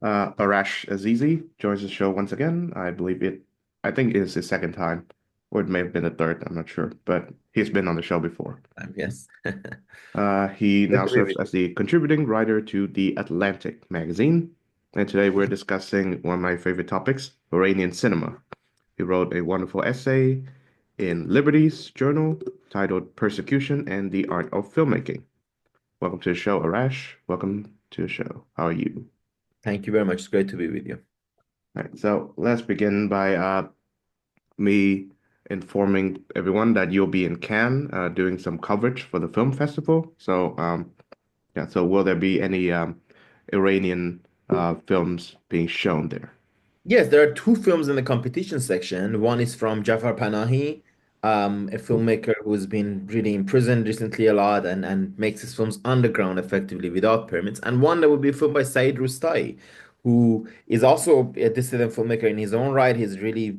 Arash Azizi joins the show once again. I think it is his second time, or it may have been a third, I'm not sure, but he's been on the show before. Yes. He Good now to be serves with as the contributing writer to The Atlantic magazine, and today we're discussing one of my favorite topics, Iranian cinema. He wrote a wonderful essay in Liberty's journal titled Persecution and the Art of Filmmaking. Welcome to the show, Arash. Welcome to the show. How are you? Thank you very much. It's great to be with you. All right, so let's begin by me informing everyone that you'll be in Cannes doing some coverage for the film festival. Yeah, so will there be any Iranian films being shown there? Yes, there are two films in the competition section. One is from Jafar Panahi, a filmmaker who's been really imprisoned recently a lot and makes his films underground effectively without permits. And one that will be filmed by Said Rustai, who is also a dissident filmmaker in his own right. He's really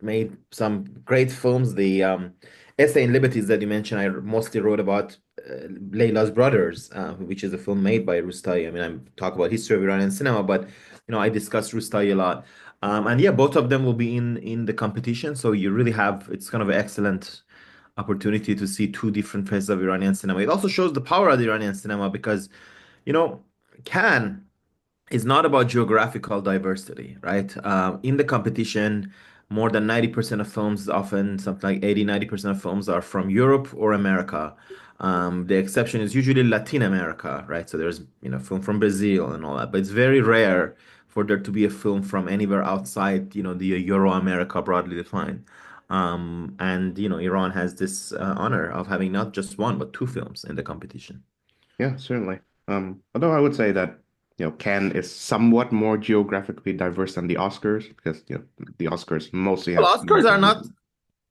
made some great films. The Essay in Liberties that you mentioned, I mostly wrote about Layla's Brothers, which is a film made by Rustai. I mean, I talk about history of Iranian cinema, but I discuss Rustai a lot. And yeah, both of them will be in the competition. So you really have it's kind of an excellent opportunity to see two different faces of Iranian cinema. It also shows the power of the Iranian cinema because, you know, Cannes is not about geographical diversity, right? In the competition, more than 90% of films, often something like 80, 90% of films are from Europe or America. The exception is usually Latin America, right? So there's, film from Brazil and all that, but it's very rare for there to be a film from anywhere outside, the Euro America broadly defined. And, Iran has this honor of having not just one, but two films in the competition. Yeah, certainly. Although I would say that Cannes is somewhat more geographically diverse than the Oscars because the Oscars mostly have Well, Oscars are American not movies.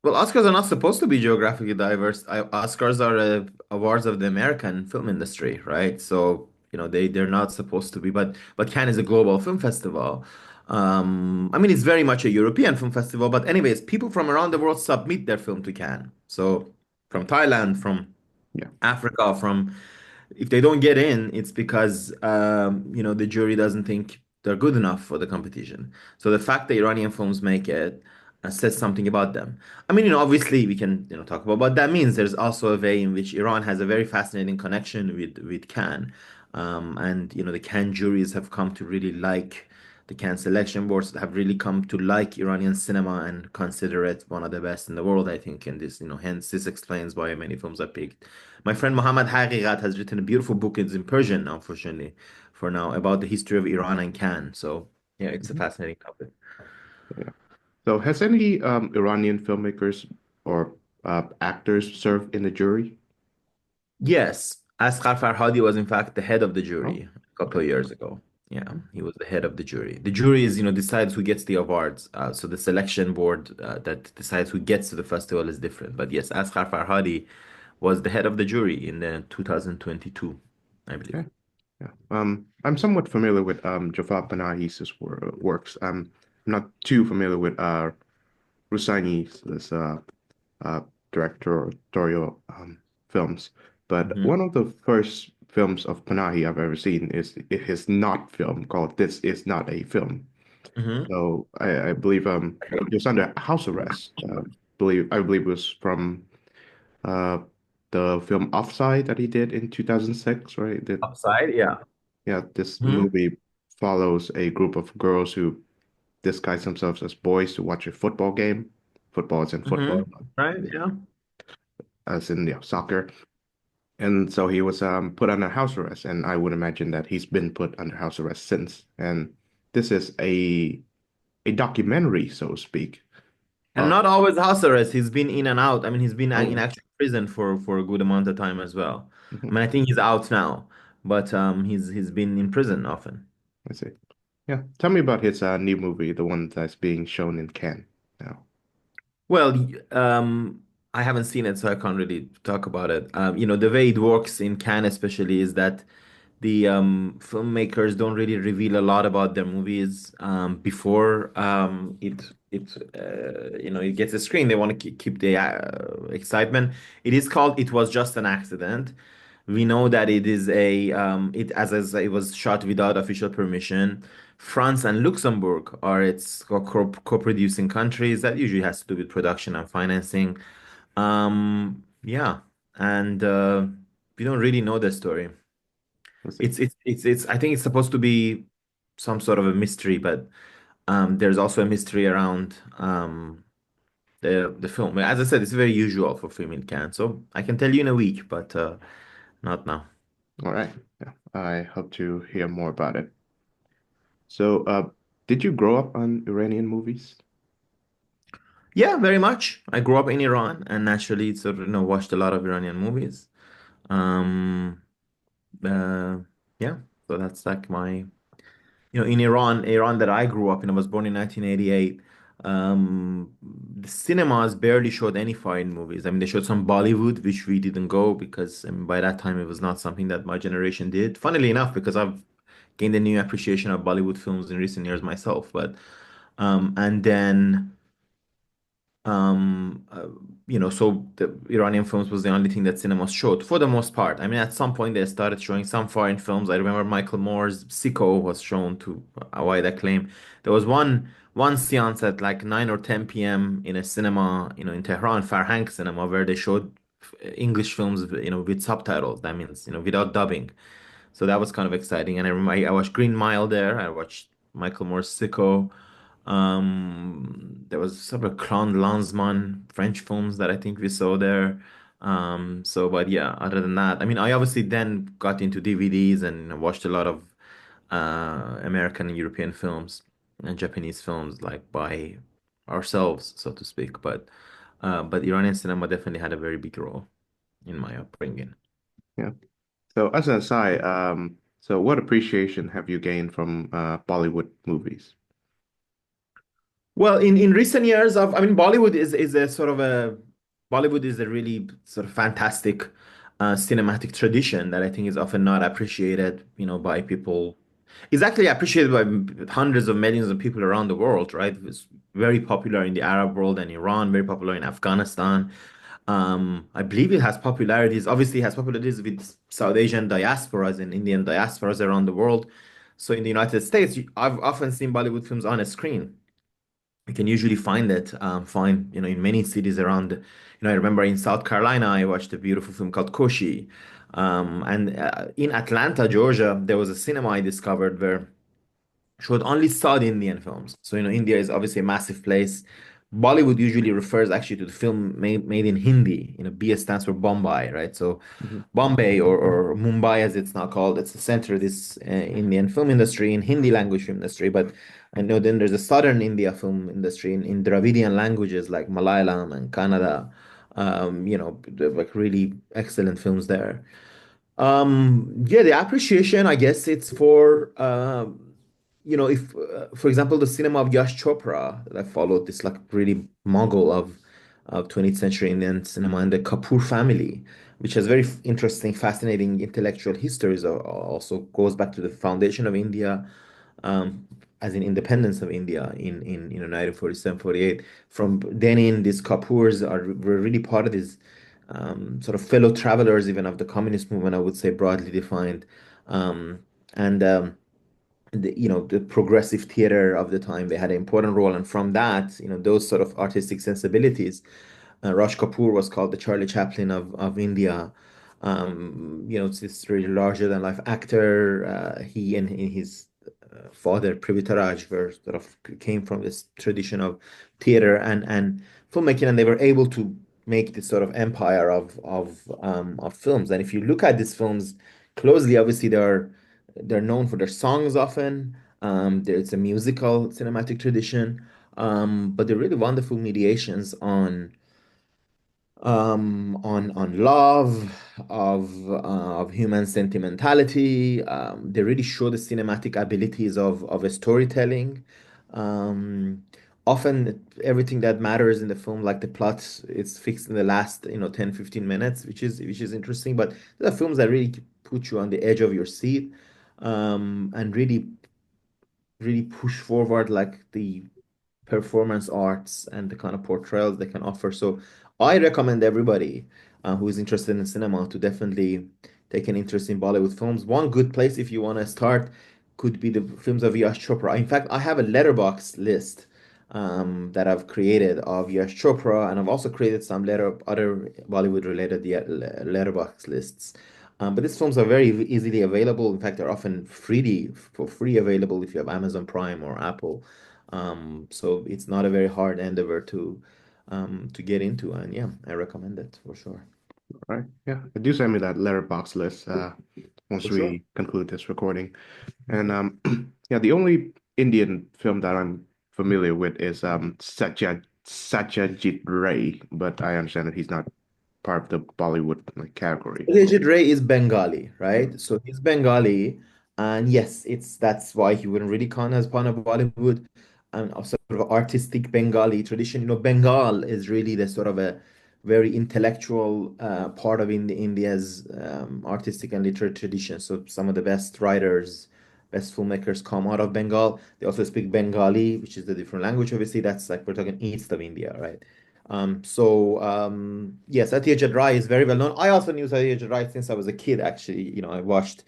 Well, Oscars are not supposed to be geographically diverse. Oscars are awards of the American film industry, right? So, they're not supposed to be, but Cannes is a global film festival. I mean, it's very much a European film festival, but anyways, people from around the world submit their film to Cannes. So, from Thailand, from Yeah, Africa, from if they don't get in, it's because the jury doesn't think they're good enough for the competition. So the fact that Iranian films make it says something about them. I mean, obviously we can talk about what that means. There's also a way in which Iran has a very fascinating connection with Cannes, and the Cannes juries have come to really like the Cannes selection boards have really come to like Iranian cinema and consider it one of the best in the world, I think. And this, hence this explains why many films are picked. My friend Mohammad Haqiqat has written a beautiful book. It's in Persian, unfortunately, for now, about the history of Iran and Cannes. So yeah, it's a mhm, fascinating topic. yeah. So has any Iranian filmmakers or actors served in the jury? Yes, Asghar Farhadi was in fact the head of the Oh, jury a couple okay. of years ago. Yeah, he was the head of the jury. The jury is, decides who gets the awards. So the selection board that decides who gets to the festival is different. But yes, Asghar Farhadi was the head of the jury in the 2022, I believe. Okay. Yeah. I'm somewhat familiar with Jafar Panahi's works. I'm not too familiar with Husseini's this uh, directorial films. But Hmm. one of the first films of Panahi I've ever seen is his not film called "This Is Not a Film." Hmm. So I believe he was under house arrest. I believe it was from uh, the film Offside that he did in 2006, right? Upside, yeah. Yeah, this movie follows a group of girls who disguise themselves as boys to watch a football game. Football is in Hmm. football, Right, yeah. as in soccer. And so he was put under house arrest, and I would imagine that he's been put under house arrest since. And this is a documentary, so to speak. And Of not always house arrest. He's been in and out. I mean, he's been in oh, actual prison for a good amount of time as well. I mhm, mean, I think he's out now, but he's been in prison often. I see. Yeah, tell me about his new movie, the one that's being shown in Cannes now. Well, I haven't seen it, so I can't really talk about it. The way it works in Cannes, especially, is that the filmmakers don't really reveal a lot about their movies before it gets a screen. They want to keep the excitement. It is called "It Was Just an Accident." We know that it is a as it was shot without official permission. France and Luxembourg are its co-producing countries. That usually has to do with production and financing. Yeah, and we don't really know the story. Let's see. It's I think it's supposed to be some sort of a mystery, but there's also a mystery around the film. As I said, it's very usual for film in Cannes, so I can tell you in a week, but not now. All right. Yeah. I hope to hear more about it. So, did you grow up on Iranian movies? Yeah, very much. I grew up in Iran and naturally sort of, watched a lot of Iranian movies. Um, uh, yeah, so that's like my, in Iran that I grew up in, I was born in 1988. The cinemas barely showed any foreign movies. I mean, they showed some Bollywood, which we didn't go because by that time it was not something that my generation did. Funnily enough, because I've gained a new appreciation of Bollywood films in recent years myself. And then um, uh, so the Iranian films was the only thing that cinemas showed for the most part. I mean, at some point they started showing some foreign films. I remember Michael Moore's Sicko was shown to a wide acclaim. There was one seance at like 9 or 10 p.m. in a cinema, in Tehran, Farhang cinema, where they showed English films, with subtitles. That means, without dubbing. So that was kind of exciting. And I remember I watched Green Mile there. I watched Michael Moore's Sicko. There was sort of Clown Lanzmann French films that I think we saw there. But yeah, other than that, I mean, I obviously then got into DVDs and watched a lot of American and European films and Japanese films, like by ourselves, so to speak. But Iranian cinema definitely had a very big role in my upbringing. Yeah. So, as an aside, so what appreciation have you gained from Bollywood movies? Well, in recent years, I mean, Bollywood is a sort of a Bollywood is a really sort of fantastic cinematic tradition that I think is often not appreciated, by people. It's actually appreciated by hundreds of millions of people around the world, right? It's very popular in the Arab world and Iran, very popular in Afghanistan. I believe it has popularities, obviously it has popularities with South Asian diasporas and Indian diasporas around the world. So in the United States, I've often seen Bollywood films on a screen. You can usually find in many cities around. I remember in South Carolina, I watched a beautiful film called Koshi. And in Atlanta, Georgia, there was a cinema I discovered where showed only South Indian films. So, India is obviously a massive place. Bollywood usually refers actually to the film made in Hindi. B stands for Bombay, right? So Mhm. Bombay or Mumbai, as it's now called, it's the center of this Indian film industry, in Hindi language film industry. But I know then there's a southern India film industry in Dravidian languages like Malayalam and Kannada. Like really excellent films there. Yeah, the appreciation, I guess it's for, if, for example, the cinema of Yash Chopra that I followed, this like really mogul of 20th century Indian cinema, and the Kapoor family, which has very interesting, fascinating intellectual histories, also goes back to the foundation of India, um, as in independence of India in 1947, 48. From then in, these Kapoors were really part of this sort of fellow travelers, even of the communist movement, I would say, broadly defined. Um, and the progressive theater of the time, they had an important role. And from that, those sort of artistic sensibilities, Raj Kapoor was called the Charlie Chaplin of India. It's this really larger than life actor. He and his father, Prithviraj, were sort of came from this tradition of theater and filmmaking, and they were able to make this sort of empire of films. And if you look at these films closely, obviously they're known for their songs often. It's a musical cinematic tradition, but they're really wonderful mediations on love, of human sentimentality. They really show the cinematic abilities of a storytelling. Um, Often everything that matters in the film, like the plot, is fixed in the last 10, 15 minutes, which is interesting. But there are films that really put you on the edge of your seat, and really push forward like the performance arts and the kind of portrayals they can offer. So I recommend everybody who is interested in cinema to definitely take an interest in Bollywood films. One good place if you want to start could be the films of Yash Chopra. In fact, I have a letterbox list that I've created of Yash Chopra, and I've also created some other Bollywood related letterbox lists. But these films are very easily available. In fact, they're often for free available if you have Amazon Prime or Apple. So it's not a very hard endeavor to get into, and yeah, I recommend it for sure. Right. Yeah. Do send me that letterbox list once For sure. we conclude this recording. And yeah, the only Indian film that I'm familiar with is Satyajit Ray, but I understand that he's not part of the Bollywood like category. Azizi Ray is Bengali, Mm, right? So he's Bengali, and yes, it's that's why he wouldn't really count as part of Bollywood and a sort of artistic Bengali tradition. Bengal is really the sort of a very intellectual part of India's artistic and literary tradition. So some of the best writers, best filmmakers come out of Bengal. They also speak Bengali, which is the different language. Obviously, that's like we're talking east of India, right? Yes, Satyajit Ray is very well known. I also knew Satyajit Ray since I was a kid, actually. I watched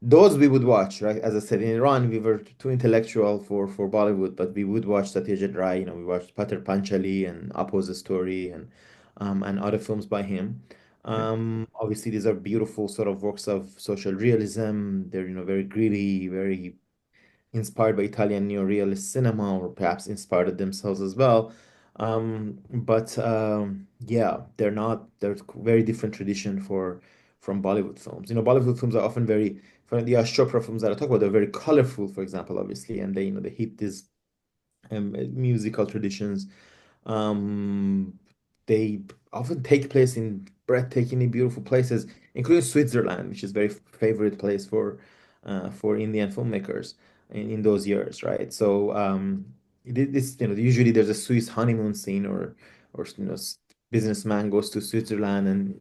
those we would watch, right? As I said, in Iran, we were too intellectual for Bollywood, but we would watch Satyajit Ray. We watched Pater Panchali and Apo's Story and other films by him. yeah, Obviously, these are beautiful sort of works of social realism. They're, very gritty, very inspired by Italian neorealist cinema, or perhaps inspired themselves as well. But yeah, there's very different tradition from Bollywood films. Bollywood films are often from the Yash Chopra films that I talk about, they're very colorful, for example, obviously, and they hit these musical traditions. Um, they often take place in breathtakingly beautiful places, including Switzerland, which is a very favorite place for Indian filmmakers in those years, right? So usually there's a Swiss honeymoon scene, or businessman goes to Switzerland and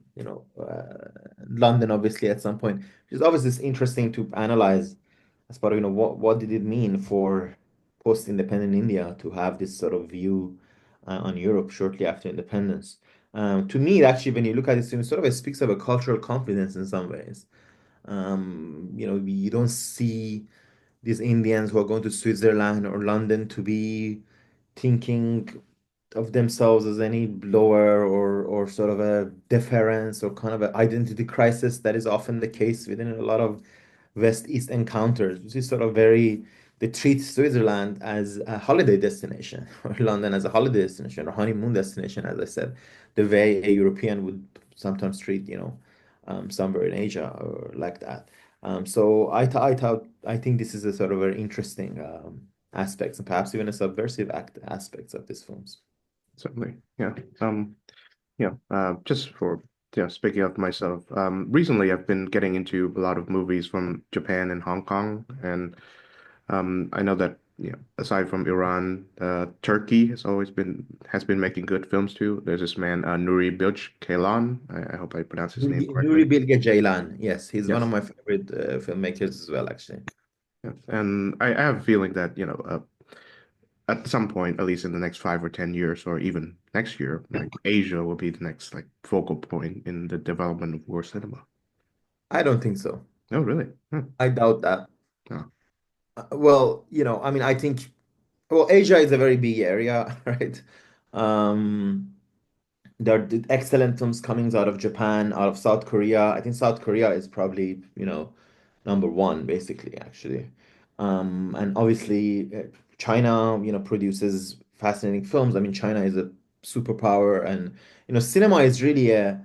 London, obviously at some point, which is obviously interesting to analyze as part of what did it mean for post-independent India to have this sort of view on Europe shortly after independence. To me, actually, when you look at it sort of speaks of a cultural confidence in some ways. You don't see these Indians who are going to Switzerland or London to be thinking of themselves as any lower or sort of a deference or kind of an identity crisis that is often the case within a lot of West-East encounters, which is sort of they treat Switzerland as a holiday destination, or London as a holiday destination, or honeymoon destination, as I said, the way a European would sometimes treat, somewhere in Asia or like that. So I think this is a sort of very interesting aspects and perhaps even a subversive aspects of these films. certainly. Yeah. Yeah. Just for speaking of myself, recently I've been getting into a lot of movies from Japan and Hong Kong, and I know that aside from Iran, Turkey has been making good films too. There's this man Nuri Bilge Ceylan. I hope I pronounced his name Nuri correctly. Bilge Ceylan, yes, he's one of Yes. my favorite filmmakers as well, actually. Yes. And I have a feeling that at some point, at least in the next 5 or 10 years, or even next year, like Asia will be the next like focal point in the development of war cinema. I don't think so. Oh, really? Huh. I doubt that. Oh, Well, I mean, I think, well, Asia is a very big area, right? Um, there are excellent films coming out of Japan, out of South Korea. I think South Korea is probably, number one, basically, actually. And obviously, China, produces fascinating films. I mean, China is a superpower, and cinema is really a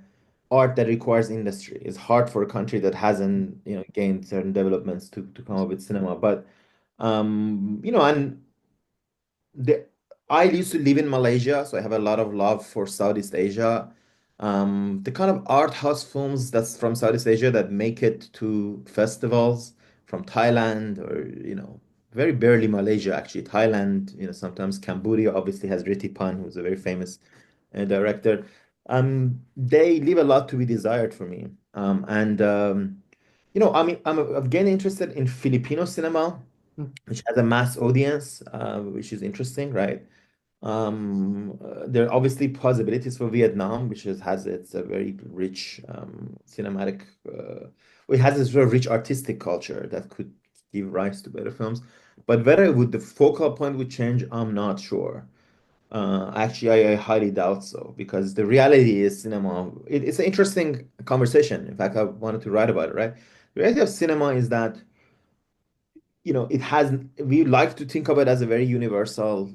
art that requires industry. It's hard for a country that hasn't, gained certain developments to come up with cinema. But and the, I used to live in Malaysia, so I have a lot of love for Southeast Asia. The kind of art house films that's from Southeast Asia that make it to festivals from Thailand or, very barely Malaysia, actually. Thailand, sometimes Cambodia obviously has Ritipan, who's a very famous director. They leave a lot to be desired for me. I mean, I'm getting interested in Filipino cinema, hmm, which has a mass audience, which is interesting, right? There are obviously possibilities for Vietnam, has its a very rich cinematic, it has this very rich artistic culture that could give rise to better films. But whether would the focal point would change, I'm not sure. Actually, I highly doubt so because the reality is cinema. It's an interesting conversation. In fact, I wanted to write about it, right? The reality of cinema is that, it has, we like to think of it as a very universal,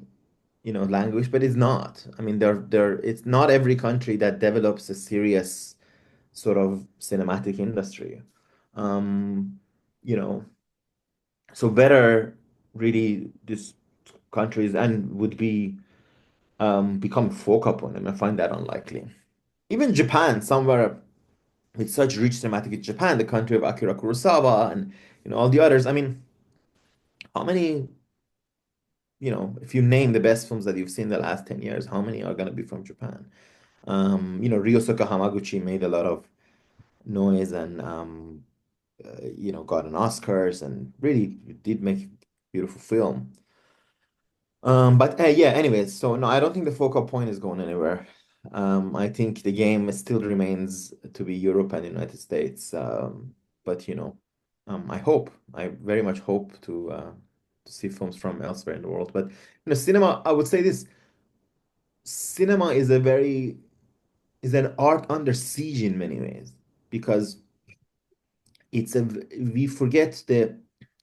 language, but it's not. I mean, it's not every country that develops a serious sort of cinematic industry. Um, you know, so whether really these countries and would be become focal point, I find that unlikely. Even Japan, somewhere with such rich cinematic in Japan, the country of Akira Kurosawa and all the others. I mean, how many, if you name the best films that you've seen the last 10 years, how many are going to be from Japan? Ryosuke Hamaguchi made a lot of noise and got an Oscars and really did make a beautiful film. But yeah, anyways, so no, I don't think the focal point is going anywhere. I think the game still remains to be Europe and the United States. But I very much hope to see films from elsewhere in the world. But cinema, I would say this: cinema is an art under siege in many ways because it's a we forget the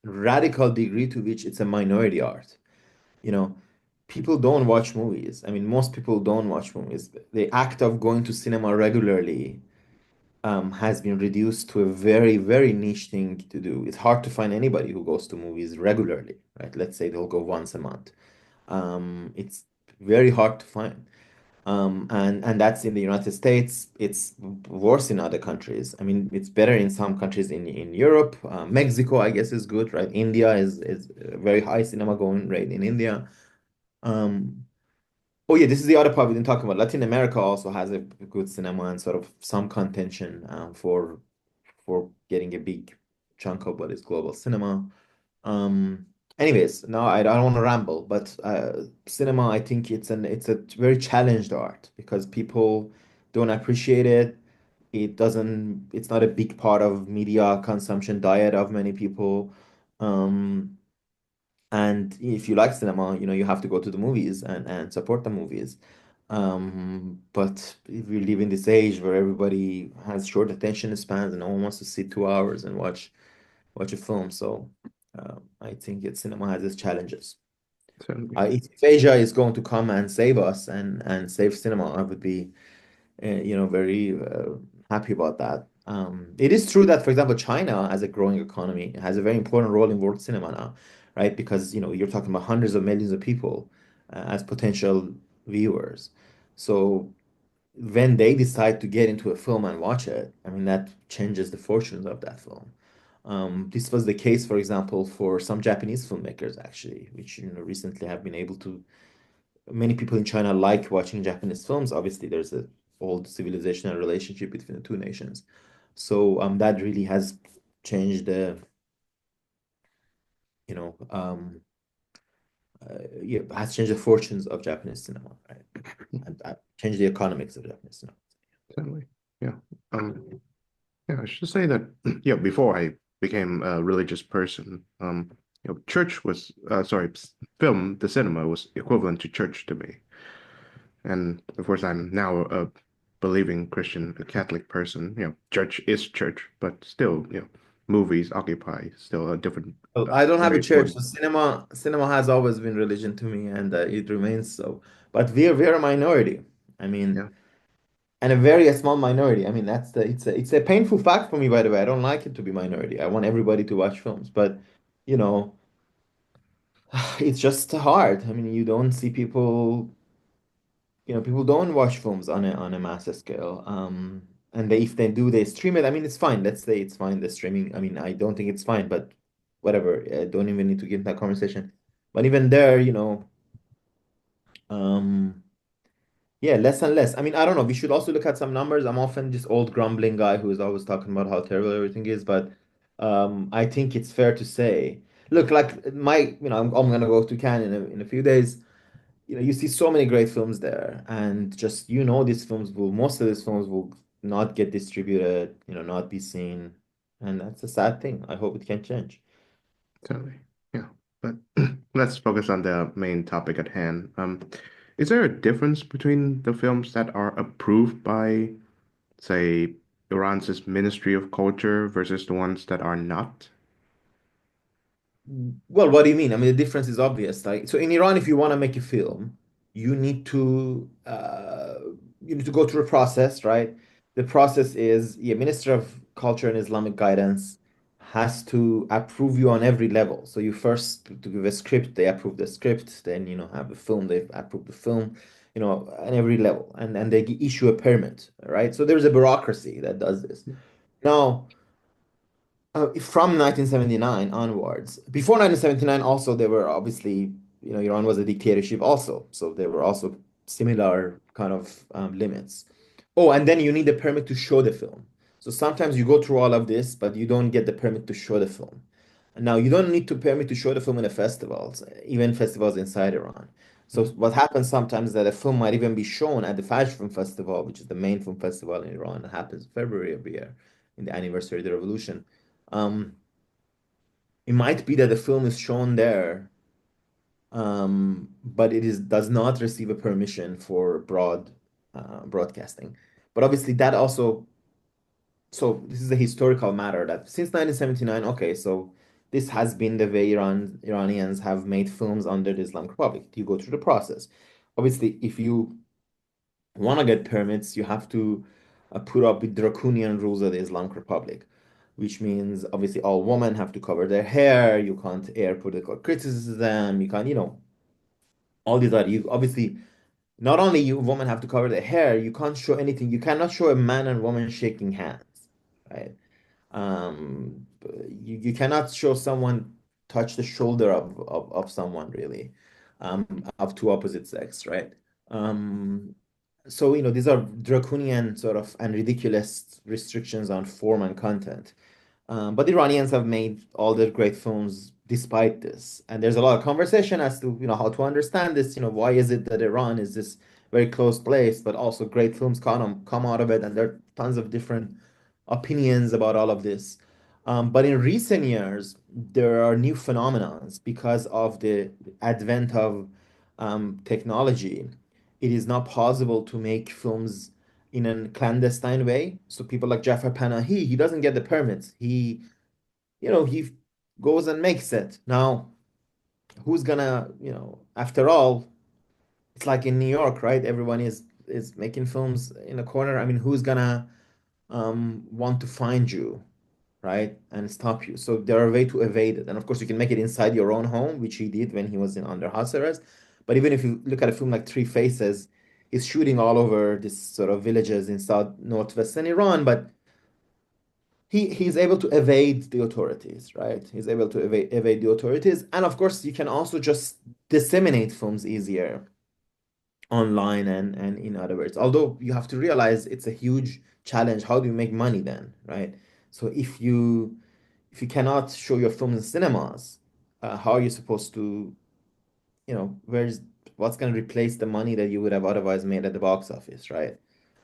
radical degree to which it's a minority art. You know, people don't watch movies. I mean, most people don't watch movies. The act of going to cinema regularly has been reduced to a very, very niche thing to do. It's hard to find anybody who goes to movies regularly, right? Let's say they'll go once a month. It's very hard to find. And that's in the United States. It's worse in other countries. I mean, it's better in some countries in Europe. Mexico, I guess, is good, right? India is a very high cinema going rate in India. Um, oh yeah, this is the other part we didn't talk about. Latin America also has a good cinema and sort of some contention for getting a big chunk of what is global cinema. Um, Anyways, no, I don't want to ramble, but cinema, I think it's a very challenged art because people don't appreciate it. It's not a big part of media consumption diet of many people. Um, and if you like cinema, you have to go to the movies and support the movies. But if we live in this age where everybody has short attention spans and no one wants to sit 2 hours and watch a film. So I think cinema has its challenges. Certainly. If Asia is going to come and save us and save cinema, I would be, very happy about that. It is true that, for example, China, as a growing economy, has a very important role in world cinema now, right? Because, you're talking about hundreds of millions of people as potential viewers. So when they decide to get into a film and watch it, I mean, that changes the fortunes of that film. This was the case, for example, for some Japanese filmmakers, actually, which recently have been able to. Many people in China like watching Japanese films. Obviously, there's a old civilizational relationship between the two nations, so that really has changed the, you know, yeah, has changed the fortunes of Japanese cinema, right? And changed the economics of Japanese cinema. Certainly. Yeah. Um, yeah, I should say that, yeah, before I became a religious person, church was, sorry, film, the cinema was equivalent to church to me. And of course, I'm now a believing Christian, a Catholic person. Church is church, but still, movies occupy still a different, Well, I don't have a very church, important. so cinema has always been religion to me, and it remains so. But we're a minority. I mean, Yeah, and a very small minority. I mean, it's a painful fact for me, by the way. I don't like it to be minority. I want everybody to watch films, but you know, it's just hard. I mean, you don't see people. People don't watch films on a massive scale. And if they do, they stream it. I mean, it's fine. Let's say it's fine. The streaming. I mean, I don't think it's fine, but whatever. I don't even need to get in that conversation. But even there, um. Yeah, less and less. I mean, I don't know. We should also look at some numbers. I'm often this old grumbling guy who is always talking about how terrible everything is, but I think it's fair to say, look, like I'm gonna go to Cannes in a few days. you see so many great films there, and just most of these films will not get distributed, not be seen, and that's a sad thing. I hope it can change. Totally. Yeah. But let's focus on the main topic at hand. Is there a difference between the films that are approved by, say, Iran's Ministry of Culture versus the ones that are not? Well, what do you mean? I mean, the difference is obvious. Like, so in Iran, if you want to make a film, you need to go through a process, right? The process is, yeah, Minister of Culture and Islamic Guidance has to approve you on every level. So you first to give a script, they approve the script, then have a film, they approve the film, on every level, and they issue a permit, right? So there's a bureaucracy that does this. Now, from 1979 onwards. Before 1979, also, there were obviously, Iran was a dictatorship also. So there were also similar kind of limits. Oh, and then you need a permit to show the film. So sometimes you go through all of this, but you don't get the permit to show the film. Now, you don't need to permit to show the film in the festivals, even festivals inside Iran. So what happens sometimes is that a film might even be shown at the Fajr Film Festival, which is the main film festival in Iran. It happens February every year in the anniversary of the revolution. Um, it might be that the film is shown there, but it is does not receive a permission for broadcasting. But obviously, that also so this is a historical matter that since 1979, okay, so this has been the way Iranians have made films under the Islamic Republic. You go through the process. Obviously, if you want to get permits, you have to put up with draconian rules of the Islamic Republic, which means obviously all women have to cover their hair. You can't air political criticism. You can't, all these are you obviously not only you women have to cover their hair, you can't show anything. You cannot show a man and woman shaking hands, right? You cannot show someone touch the shoulder of someone really, of two opposite sex, right? Um, so, these are draconian sort of and ridiculous restrictions on form and content. But the Iranians have made all their great films despite this. And there's a lot of conversation as to, how to understand this. Why is it that Iran is this very close place, but also great films come out of it, and there are tons of different opinions about all of this. But in recent years, there are new phenomenons because of the advent of technology. It is not possible to make films in a clandestine way. So people like Jafar Panahi, he doesn't get the permits. He goes and makes it. Now, who's gonna, after all, it's like in New York, right? Everyone is making films in a corner. I mean, who's gonna want to find you, right? And stop you. So there are a way to evade it. And of course, you can make it inside your own home, which he did when he was in under house arrest. But even if you look at a film like Three Faces, he's shooting all over this sort of villages in south northwestern Iran, but he's able to evade the authorities, right? He's able to evade the authorities. And of course, you can also just disseminate films easier online and in other words. Although you have to realize it's a huge challenge. How do you make money then, right? So if you cannot show your films in cinemas, how are you supposed to, where's what's going to replace the money that you would have otherwise made at the box office, right?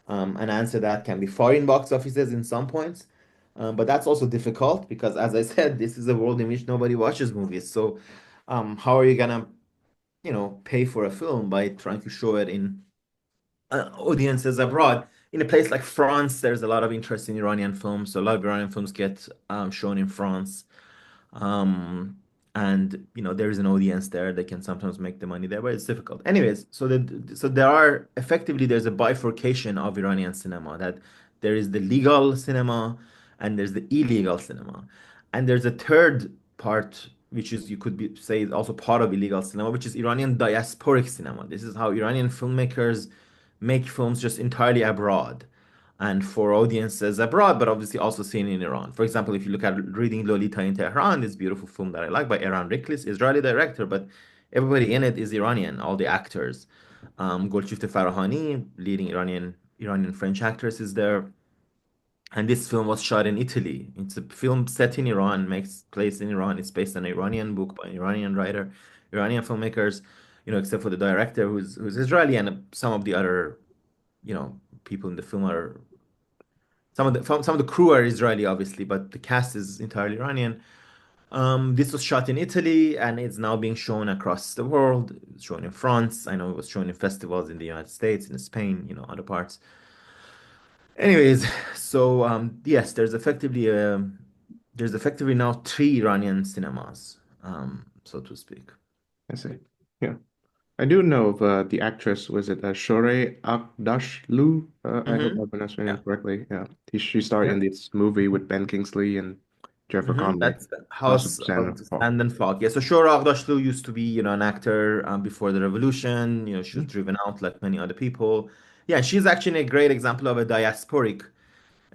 An answer that can be foreign box offices in some points, but that's also difficult because, as I said, this is a world in which nobody watches movies. So, how are you gonna, pay for a film by trying to show it in audiences abroad? In a place like France, there's a lot of interest in Iranian films. So a lot of Iranian films get shown in France. Um, and there is an audience there. They can sometimes make the money there, but it's difficult. Anyways, so there's a bifurcation of Iranian cinema that there is the legal cinema and there's the illegal cinema. And there's a third part, which is you could say is also part of illegal cinema, which is Iranian diasporic cinema. This is how Iranian filmmakers make films just entirely abroad and for audiences abroad, but obviously also seen in Iran. For example, if you look at Reading Lolita in Tehran, this beautiful film that I like by Eran Riklis, Israeli director, but everybody in it is Iranian, all the actors. Golshifteh Farahani, leading Iranian French actress, is there. And this film was shot in Italy. It's a film set in Iran, makes place in Iran. It's based on an Iranian book by an Iranian writer, Iranian filmmakers. except for the director who's Israeli, and some of the other, people in the film are some of the crew are Israeli, obviously, but the cast is entirely Iranian. This was shot in Italy and it's now being shown across the world. It's shown in France. I know it was shown in festivals in the United States, in Spain, other parts. Anyways, so yes, there's effectively now three Iranian cinemas, so to speak. I see. Yeah. I do know of the actress, was it Shoreh Aghdashloo? I hope I pronounced her name Yeah. correctly. Yeah. She starred Yeah. in this movie with Ben Kingsley and Jennifer Connelly. That's the Also House Sandra of the Hall. Sand and Fog. Yeah, so Shora Aghdashloo used to be, an actor before the revolution. She was driven out like many other people. Yeah, she's actually a great example of a diasporic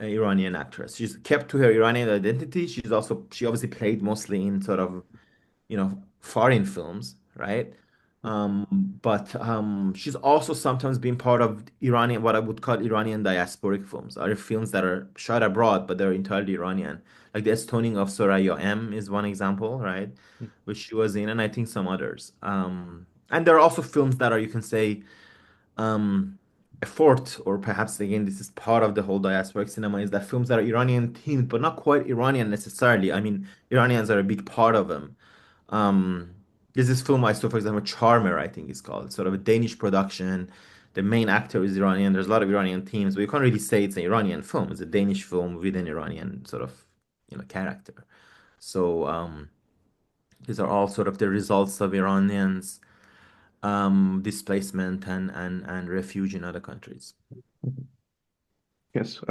Iranian actress. She's kept to her Iranian identity. She obviously played mostly in sort of foreign films, right? But she's also sometimes been part of Iranian, what I would call Iranian diasporic films, are films that are shot abroad, but they're entirely Iranian. Like the Estoning of Soraya M is one example, right? Which she was in, and I think some others. And there are also films that are, you can say, um, a fourth, or perhaps again, this is part of the whole diasporic cinema, is that films that are Iranian themed, but not quite Iranian necessarily. I mean, Iranians are a big part of them. Um, there's this film I saw, for example, Charmer, I think it's called, sort of a Danish production. The main actor is Iranian. There's a lot of Iranian themes, but you can't really say it's an Iranian film. It's a Danish film with an Iranian sort of, character. So these are all sort of the results of Iranians' displacement and refuge in other countries. Yes.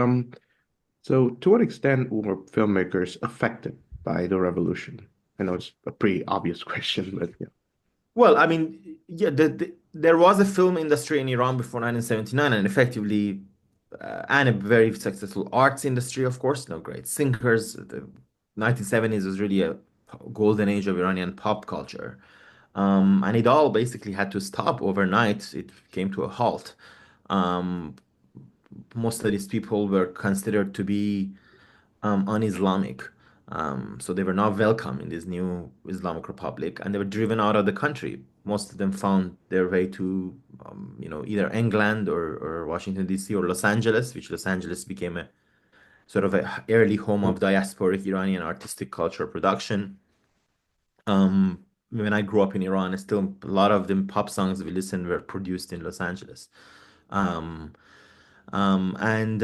So to what extent were filmmakers affected by the revolution? I know it's a pretty obvious question, but yeah. Well, I mean, yeah, there was a film industry in Iran before 1979, and effectively, and a very successful arts industry, of course, no great singers. The 1970s was really a golden age of Iranian pop culture. And it all basically had to stop overnight. It came to a halt. Um, Most of these people were considered to be un-Islamic. So they were not welcome in this new Islamic Republic, and they were driven out of the country. Most of them found their way to, either England or Washington, D.C. or Los Angeles, which Los Angeles became a sort of a early home of diasporic Iranian artistic culture production. When I grew up in Iran, still a lot of the pop songs we listened were produced in Los Angeles. Um, and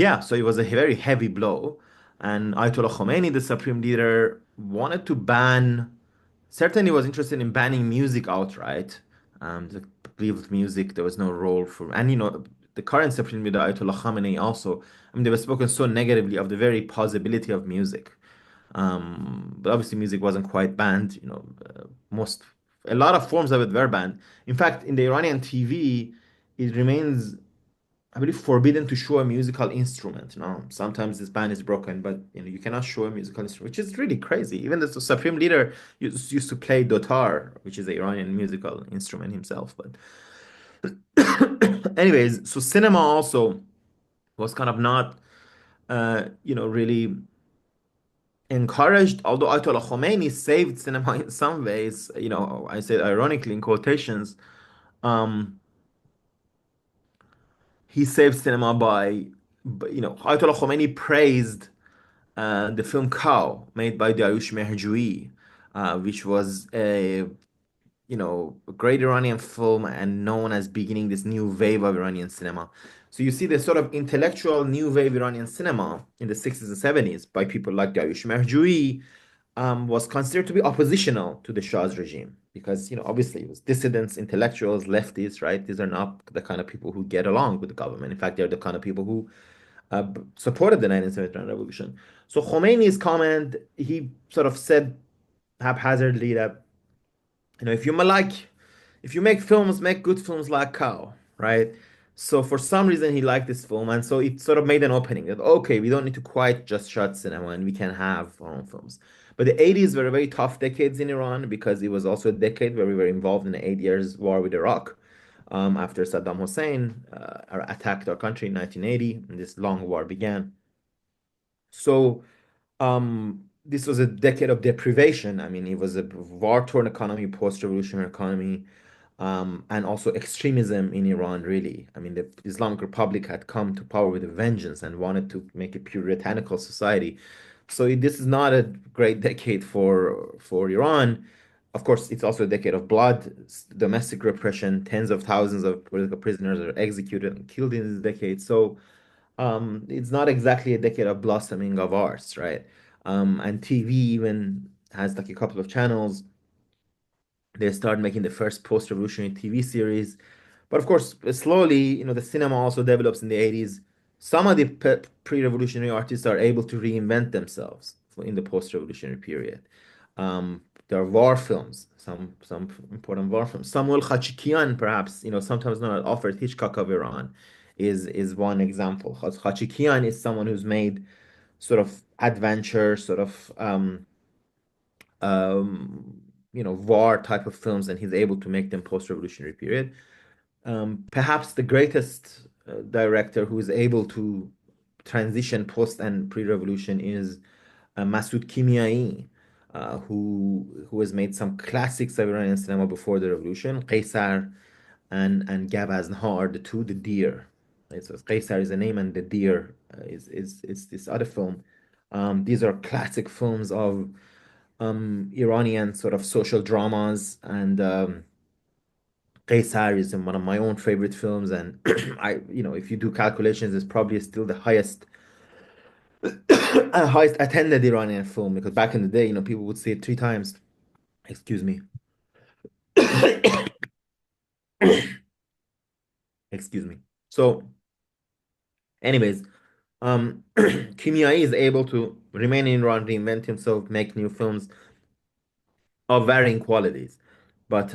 Yeah, so it was a very heavy blow. And Ayatollah Khomeini, the supreme leader, wanted to ban, certainly was interested in banning music outright. The believed music, there was no role for, and the current supreme leader, Ayatollah Khamenei, also, I mean, they were spoken so negatively of the very possibility of music. But obviously, music wasn't quite banned. A lot of forms of it were banned. In fact, in the Iranian TV, it remains, I believe, forbidden to show a musical instrument. Sometimes this ban is broken, but you cannot show a musical instrument, which is really crazy. Even the supreme leader used to play dotar, which is an Iranian musical instrument himself. But anyways, so cinema also was kind of not, really encouraged, although Ayatollah Khomeini saved cinema in some ways, I said ironically in quotations, um, he saved cinema Ayatollah Khomeini praised the film Cow, made by Dariush Mehjoui, which was a great Iranian film and known as beginning this new wave of Iranian cinema. So you see the sort of intellectual new wave Iranian cinema in the 60s and 70s by people like Dariush Mehjoui, was considered to be oppositional to the Shah's regime because, obviously it was dissidents, intellectuals, leftists, right? These are not the kind of people who get along with the government. In fact, they're the kind of people who supported the 1979 revolution. So Khomeini's comment, he sort of said haphazardly that, if you make films, make good films like Cow, right? So for some reason he liked this film, and so it sort of made an opening that okay, we don't need to quite just shut cinema, and we can have our own films. But the 80s were a very tough decades in Iran because it was also a decade where we were involved in the 8 years war with Iraq. After Saddam Hussein attacked our country in 1980, and this long war began. So this was a decade of deprivation. I mean, it was a war-torn economy, post-revolutionary economy, and also extremism in Iran, really. I mean, the Islamic Republic had come to power with a vengeance and wanted to make a puritanical society. So this is not a great decade for Iran. Of course, it's also a decade of blood, domestic repression. Tens of thousands of political prisoners are executed and killed in this decade. So it's not exactly a decade of blossoming of arts, right? And TV even has like a couple of channels. They started making the first post-revolutionary TV series. But of course, slowly, the cinema also develops in the 80s. Some of the pre-revolutionary artists are able to reinvent themselves in the post-revolutionary period. There are war films, some important war films. Samuel Khachikian, perhaps, sometimes known as Alfred Hitchcock of Iran, is one example. Khachikian is someone who's made sort of adventure, sort of war type of films, and he's able to make them post-revolutionary period. Perhaps the greatest director who is able to transition post and pre-revolution is Masoud Kimiai, who has made some classics of Iranian cinema before the revolution. Qaisar and Gabaznha are the two, the deer. Right? So Qaisar is a name, and the deer is this other film. These are classic films of Iranian sort of social dramas, and Qaisar is one of my own favorite films. And if you do calculations, it's probably still the highest highest attended Iranian film, because back in the day, people would see it 3 times. Excuse me. Excuse me. So, anyways, Kimiai is able to remain in Iran, reinvent himself, make new films of varying qualities, but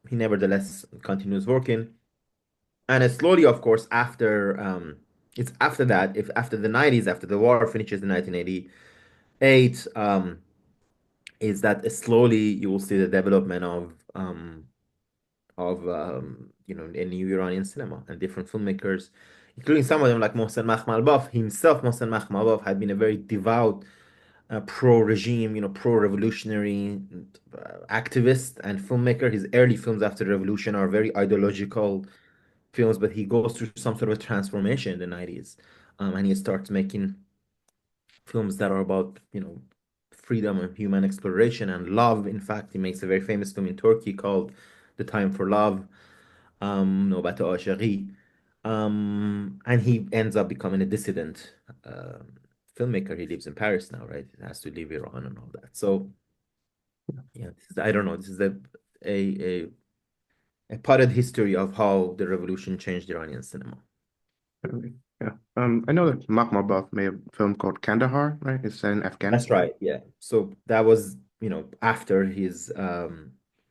he nevertheless continues working. And it's slowly, of course, after it's after that, if after the 90s, after the war finishes in 1988, is that slowly you will see the development of a new Iranian cinema and different filmmakers, including some of them like Mohsen Makhmalbaf himself. Mohsen Makhmalbaf had been a very devout pro-regime, pro-revolutionary activist and filmmaker. His early films after the revolution are very ideological films, but he goes through some sort of a transformation in the 90s. And he starts making films that are about, freedom and human exploration and love. In fact, he makes a very famous film in Turkey called The Time for Love, Nobat Ashari. And he ends up becoming a dissident filmmaker. He lives in Paris now, right? He has to leave Iran and all that. So, yeah, I don't know. This is a, a, a potted history of how the revolution changed Iranian cinema. Okay. Yeah. I know that Makhmalbaf made a film called Kandahar, right? It's set in That's Afghanistan. right. Yeah. So that was, after his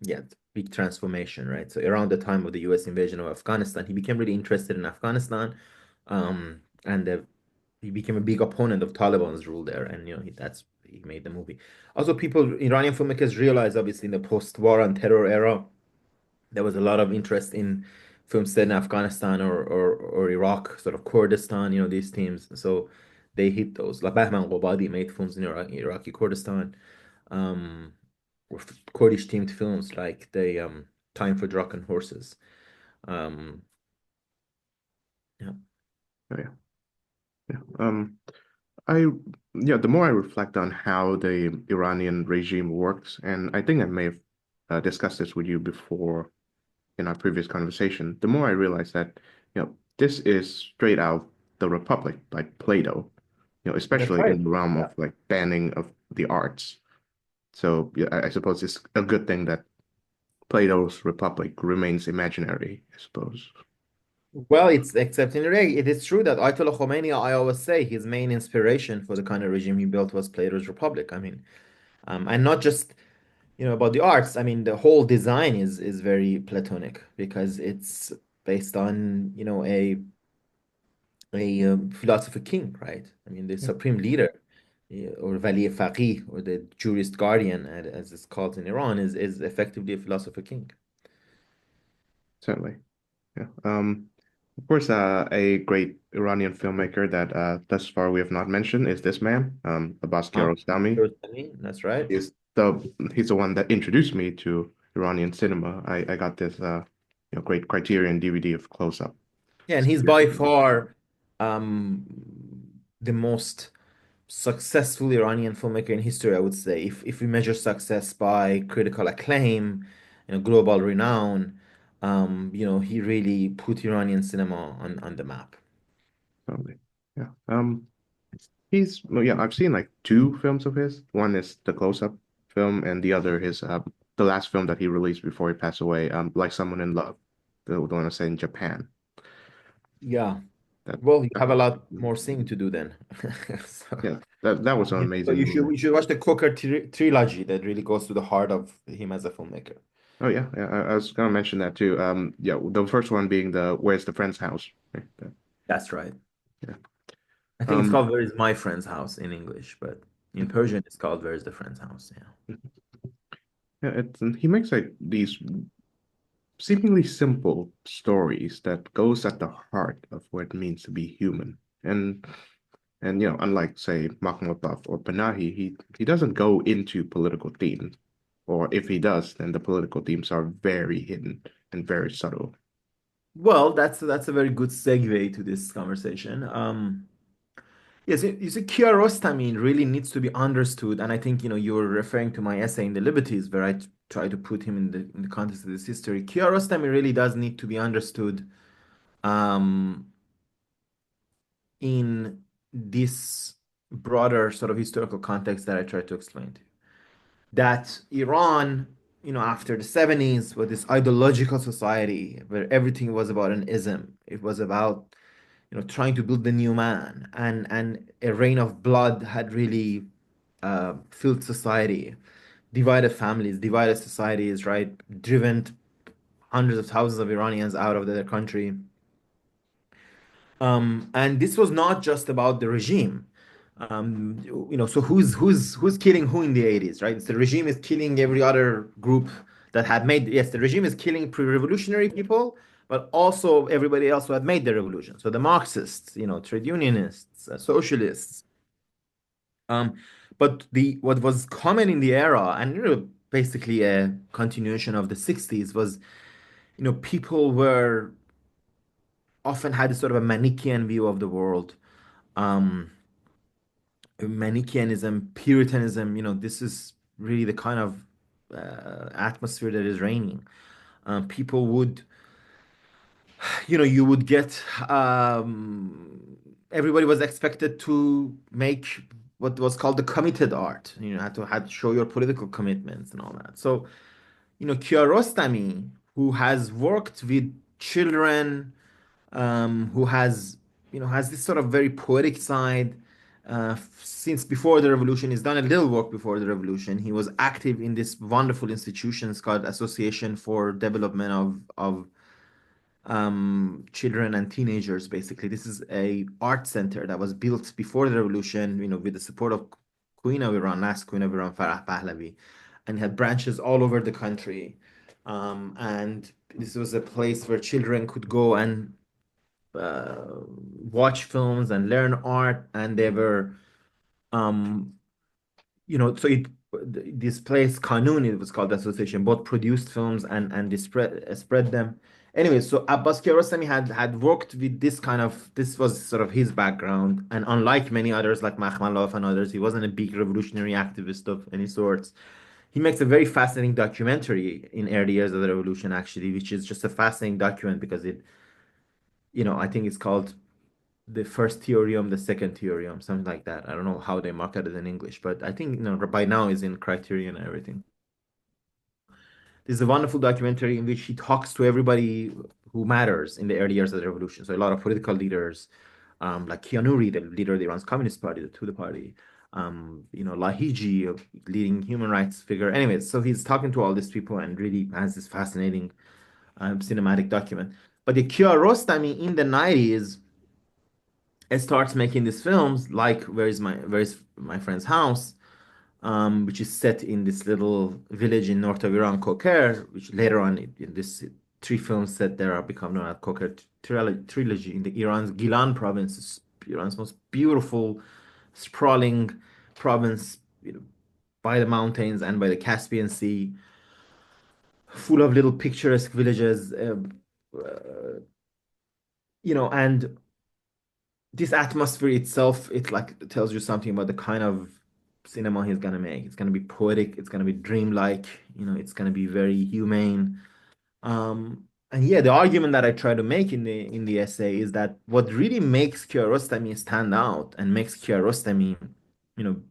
yeah, big transformation, right? So around the time of the US invasion of Afghanistan, he became really interested in Afghanistan. And he became a big opponent of Taliban's rule there. And he made the movie. Also, Iranian filmmakers realized, obviously, in the post-war and terror era, there was a lot of interest in films set in Afghanistan or Iraq, sort of Kurdistan, these teams. So they hit those. Like Bahman Gobadi made films in Iraqi Kurdistan, um, or Kurdish themed films like the Time for Drunken Horses. Um, yeah, Oh, yeah. Yeah. I yeah, the more I reflect on how the Iranian regime works, and I think I may have discussed this with you before in our previous conversation, the more I realize that, this is straight out the Republic, like Plato, that's especially right. in the realm Yeah. of like banning of the arts. So yeah, I suppose it's a good thing that Plato's Republic remains imaginary, I suppose. Well, it's except in Iraq, it is true that Ayatollah Khomeini, I always say, his main inspiration for the kind of regime he built was Plato's Republic. I mean, and not just about the arts. I mean, the whole design is very Platonic because it's based on a philosopher king, right? I mean, the Yeah, supreme leader, or Vali Faqih, or the jurist guardian, as it's called in Iran, is effectively a philosopher king. certainly. Yeah. Of course, a great Iranian filmmaker that thus far we have not mentioned is this man, Abbas Kiarostami. That's right. He's he's the one that introduced me to Iranian cinema. I got this great Criterion DVD of Close Up. Yeah, and he's by far um, the most successful Iranian filmmaker in history, I would say. If we measure success by critical acclaim, global renown, he really put Iranian cinema on the map. Totally. Yeah. He's well, yeah, I've seen like two films of his. One is the Close Up film, and the other is the last film that he released before he passed away, Like Someone in Love, the one I say in Japan. Yeah. That, Well, you that have a lot more seeing to do then. So, yeah, that was an so amazing you should movie. you should watch the Cocker trilogy that really goes to the heart of him as a filmmaker. Oh yeah, yeah. I was gonna mention that too. Yeah, the first one being the Where's the Friend's House, right? That's right. Yeah. I think it's Um, called Where is My Friend's House in English, but in Persian it's called Where is the Friend's House? Yeah. yeah, and he makes like these seemingly simple stories that goes at the heart of what it means to be human. And unlike say Makhmalbaf or Panahi, he doesn't go into political themes. Or if he does, then the political themes are very hidden and very subtle. Well, that's a very good segue to this conversation. Yes, you see, Kiarostami really needs to be understood, and I think you're referring to my essay in the Liberties, where try to put him in the context of this history. Kiarostami really does need to be understood um, in this broader sort of historical context that I tried to explain to you. That Iran, after the 70s, was this ideological society where everything was about an ism. It was about trying to build the new man, and a rain of blood had really filled society, divided families, divided societies, right? Driven hundreds of thousands of Iranians out of their country. And this was not just about the regime. So who's killing who in the 80s, right? The regime is killing every other group that had made, yes, the regime is killing pre-revolutionary people, but also everybody else who had made the revolution. So the Marxists, trade unionists, socialists. Um, but the what was common in the era, and basically a continuation of the 60s, was people were often had a sort of a Manichaean view of the world. Um, Manichaeanism, Puritanism, this is really the kind of atmosphere that is reigning. People would, you would get, everybody was expected to make what was called the committed art. Had to show your political commitments and all that. So, Kiarostami, who has worked with children, who has this sort of very poetic side. Since before the revolution, he's done a little work before the revolution. He was active in this wonderful institutions called Association for Development of children and teenagers. Basically, this is a art center that was built before the revolution. With the support of Queen of Iran, last Queen of Iran, Farah Pahlavi, and had branches all over the country. And this was a place where children could go and uh, watch films and learn art, and they were um so this place Kanun, it was called the association, both produced films and they spread them. Anyway, so Abbas Kiarostami had worked with this was sort of his background, and unlike many others like Makhmalov and others, he wasn't a big revolutionary activist of any sorts. He makes a very fascinating documentary in early years of the revolution, actually, which is just a fascinating document because I think it's called the first theorem, the second theorem, something like that. I don't know how they market it in English, but I think by now is in Criterion and everything. This is a wonderful documentary in which he talks to everybody who matters in the early years of the revolution. So a lot of political leaders, like Kianuri, the leader of the Iran's Communist Party, the Tudeh Party, Lahiji, a leading human rights figure. Anyway, so he's talking to all these people and really has this fascinating cinematic document. But the Kiarostami in the 90s starts making these films like Where is my friend's house, which is set in this little village in north of Iran, Koker, which later on in this three films set there are become known as Koker trilogy in the Iran's Gilan province, Iran's most beautiful, sprawling province, by the mountains and by the Caspian Sea, full of little picturesque villages, and this atmosphere itself, it like tells you something about the kind of cinema he's gonna make. It's gonna be poetic, it's gonna be dreamlike, it's gonna be very humane. And yeah, the argument that I try to make in the essay is that what really makes Kiarostami stand out and makes Kiarostami, you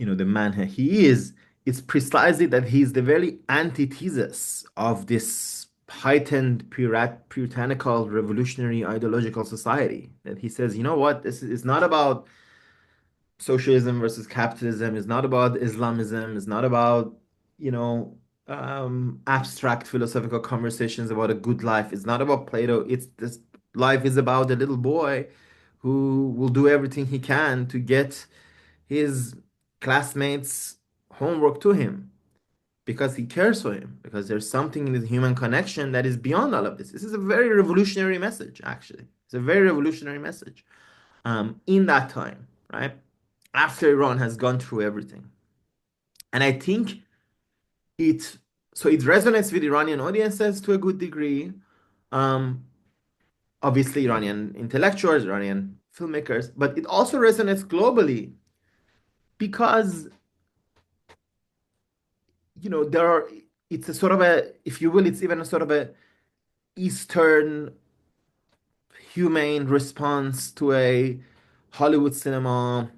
know, the man he is, it's precisely that he's the very antithesis of this heightened puritanical revolutionary ideological society. That he says, you know what, this is not about socialism versus capitalism, it's not about Islamism, it's not about, you know, abstract philosophical conversations about a good life. It's not about Plato. It's this life is about a little boy who will do everything he can to get his classmates' homework to him because he cares for him, because there's something in the human connection that is beyond all of this. This is a very revolutionary message, actually. It's a very revolutionary message in that time, right? After Iran has gone through everything. And I think it it resonates with Iranian audiences to a good degree. Um, Obviously, Iranian intellectuals, Iranian filmmakers, but it also resonates globally because there are it's a sort of a, if you will, it's even a sort of a Eastern humane response to a Hollywood cinema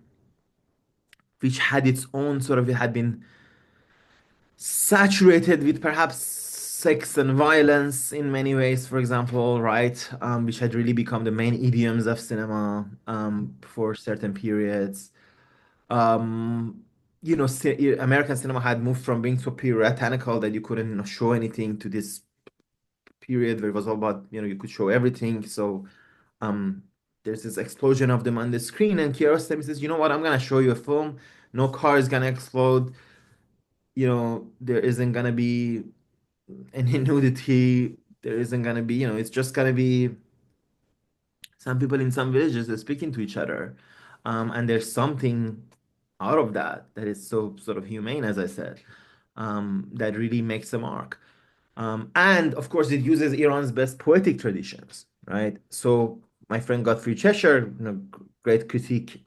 which had its own sort of, it had been saturated with perhaps sex and violence in many ways, for example, right? Which had really become the main idioms of cinema for certain periods. Um, American cinema had moved from being so puritanical that you couldn't, show anything, to this period where it was all about, you could show everything. So um, there's this explosion of them on the screen, and Kiarostami says, you know what, I'm gonna show you a film. No car is gonna explode. There isn't gonna be any nudity. There isn't gonna be, it's just gonna be some people in some villages are speaking to each other. And there's something out of that is so sort of humane, as I said, that really makes a mark. And of course, it uses Iran's best poetic traditions, right? So my friend Godfrey Cheshire, great critique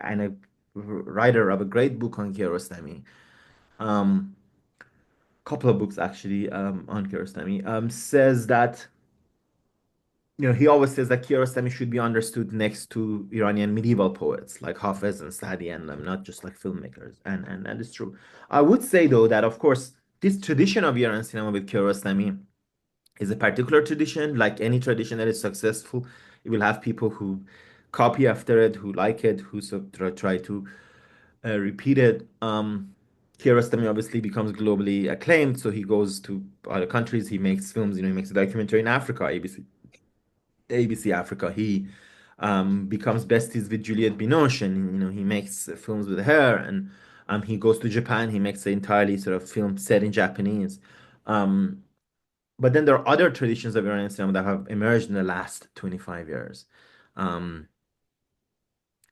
and a writer of a great book on Kiarostami, um, couple of books actually on Kiarostami, says that he always says that Kiarostami should be understood next to Iranian medieval poets like Hafez and Sadi, and not just like filmmakers. And that is true. I would say though that of course this tradition of Iran cinema with Kiarostami is a particular tradition. Like any tradition that is successful, it will have people who copy after it, who like it, who try to repeat it. Kiarostami obviously becomes globally acclaimed, so he goes to other countries. He makes films. He makes a documentary in Africa, ABC Africa. He becomes besties with Juliette Binoche, and he makes films with her. And he goes to Japan. He makes an entirely sort of film set in Japanese. Um, but then there are other traditions of Iranian cinema that have emerged in the last 25 years. Um,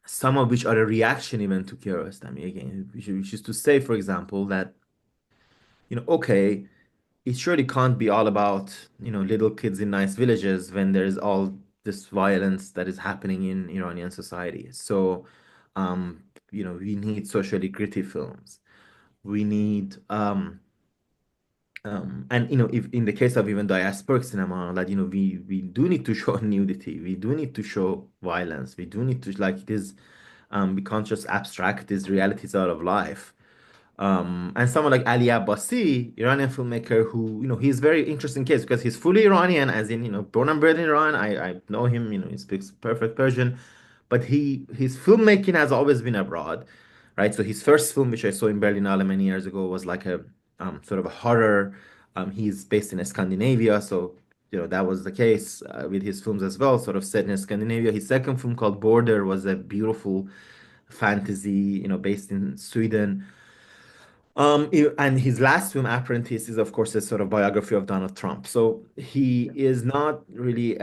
some of which are a reaction even to Kiarostami again, which is to say, for example, that okay, it surely can't be all about little kids in nice villages when there's all this violence that is happening in Iranian society. So we need socially gritty films. We need and if in the case of even diasporic cinema, that we do need to show nudity, we do need to show violence, we do need to, like, this we can't just abstract these realities out of life. And someone like Ali Abbasi, Iranian filmmaker, who, he's very interesting case because he's fully Iranian, as in, born and bred in Iran. I know him, he speaks perfect Persian, but his filmmaking has always been abroad, right? So his first film, which I saw in Berlinale many years ago, was like a sort of a horror. He's based in Scandinavia, so that was the case with his films as well, sort of set in Scandinavia. His second film called Border was a beautiful fantasy, based in Sweden. And his last film, Apprentice, is of course a sort of biography of Donald Trump. So he is not really,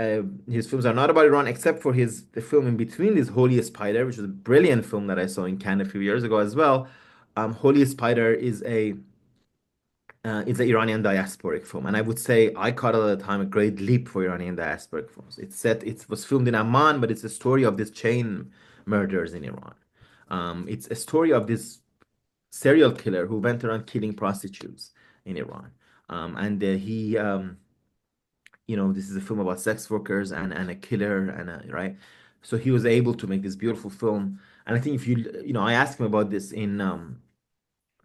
his films are not about Iran, except for the film in between, this Holy Spider, which is a brilliant film that I saw in Cannes a few years ago as well. Holy Spider is it's an Iranian diasporic film, and I would say I caught at the time a great leap for Iranian diasporic films. It was filmed in Amman, but it's a story of this chain murders in Iran. It's a story of this serial killer who went around killing prostitutes in Iran. And he, this is a film about sex workers and a killer right. So he was able to make this beautiful film. And I think if I asked him about this in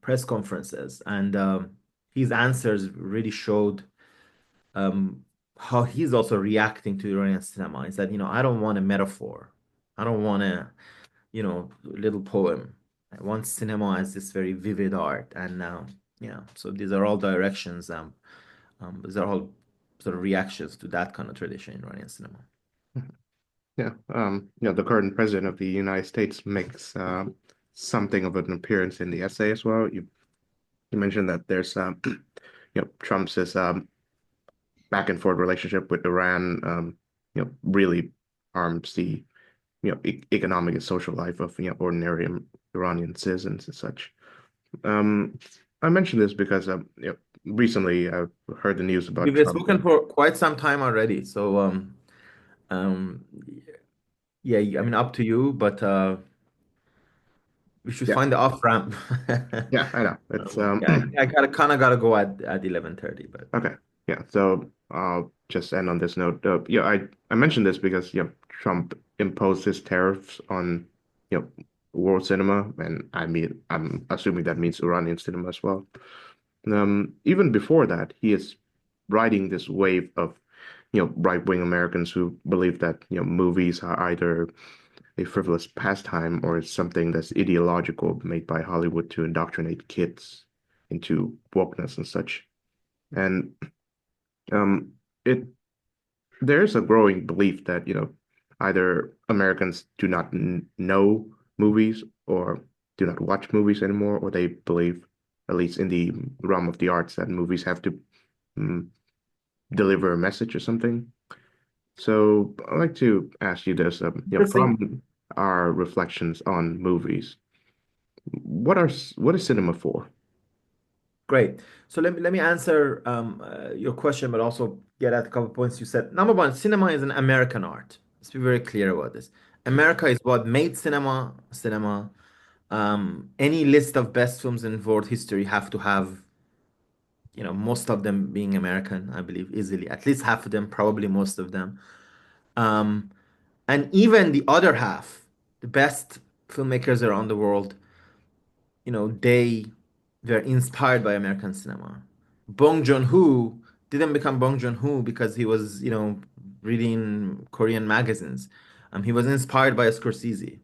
press conferences, and his answers really showed um, how he's also reacting to Iranian cinema. He said, I don't want a metaphor. I don't want a, little poem. I want cinema as this very vivid art. And so these are all directions. These are all sort of reactions to that kind of tradition in Iranian cinema. Yeah, the current president of the United States makes something of an appearance in the essay as well. You mentioned that there's Trump's back and forth relationship with Iran, really harms the economic and social life of ordinary Iranian citizens and such. Um, I mentioned this because recently I heard the news about We've Trump. spoken for quite some time already. So um, yeah, I mean, up to you, but we should Yeah, find the off ramp. yeah, I know. It's Yeah, I gotta kind of gotta go at 11:30, but okay. Yeah, so I'll just end on this note. I mentioned this because Trump imposed his tariffs on world cinema, and I'm assuming that means Iranian cinema as well. Even before that, he is riding this wave of right-wing Americans who believe that movies are either a frivolous pastime or it's something that's ideological made by Hollywood to indoctrinate kids into wokeness and such. And um, it there is a growing belief that either Americans do not know movies or do not watch movies anymore, or they believe, at least in the realm of the arts, that movies have to mm, deliver a message or something. So I'd like to ask you this, interesting. from our reflections on movies, what is cinema for? Great. So let me answer your question, but also get at a couple points you said. Number one, cinema is an American art. Let's be very clear about this. America is what made cinema. Any list of best films in world history have to have, most of them being American, I believe, easily. At least half of them, probably most of them. Um, and even the other half, the best filmmakers around the world, they were inspired by American cinema. Bong Joon-ho didn't become Bong Joon-ho because he was, reading Korean magazines. He was inspired by Scorsese.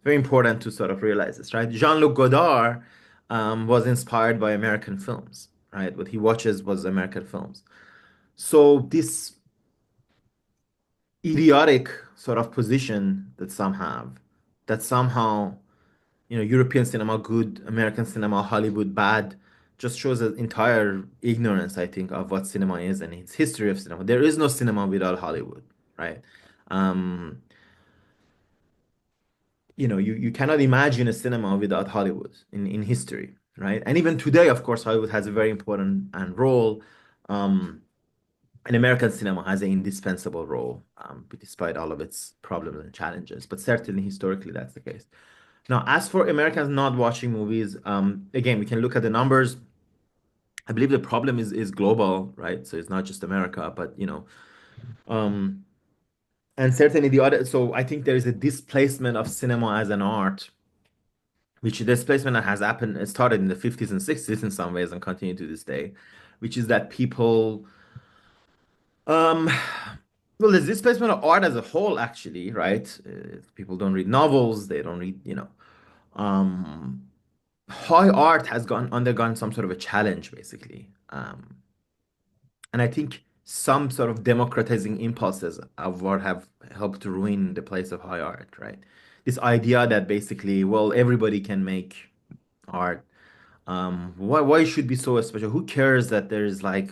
Very important to sort of realize this, right? Jean-Luc Godard was inspired by American films, right? What he watches was American films. So this idiotic sort of position that some have, that somehow European cinema good, American cinema, Hollywood bad, just shows an entire ignorance, I think, of what cinema is and its history of cinema. There is no cinema without Hollywood, right? Um, you cannot imagine a cinema without Hollywood in history, right? And even today, of course, Hollywood has a very important and role. Um, and American cinema has an indispensable role, despite all of its problems and challenges. But certainly historically, that's the case. Now, as for Americans not watching movies, again, we can look at the numbers. I believe the problem is global, right? So it's not just America, but um, and certainly the other. So I think there is a displacement of cinema as an art, which displacement that has happened, it started in the 50s and 60s in some ways and continue to this day, which is that people, um, well, there's displacement of art as a whole, actually, right? People don't read novels, they don't read, um, high art has undergone some sort of a challenge, basically. And I think some sort of democratizing impulses of what have helped to ruin the place of high art, right? This idea that basically, well, everybody can make art. Why it should be so special? Who cares that there's like,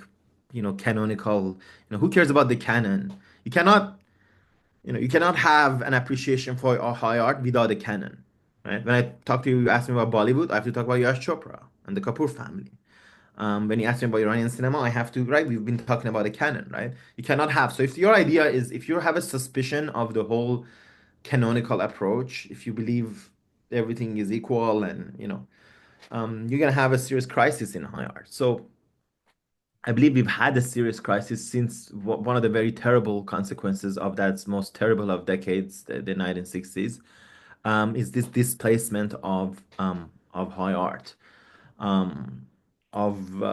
canonical, who cares about the canon? You cannot, you cannot have an appreciation for a high art without a canon, right? When I talk to you, you ask me about Bollywood, I have to talk about Yash Chopra and the Kapoor family. When you ask me about Iranian cinema, I have to, right? We've been talking about a canon, right? You cannot have. So if your idea is, if you have a suspicion of the whole canonical approach, if you believe everything is equal and, you're gonna have a serious crisis in high art. So I believe we've had a serious crisis since one of the very terrible consequences of that most terrible of decades, the 1960s, is this displacement of high art, um, of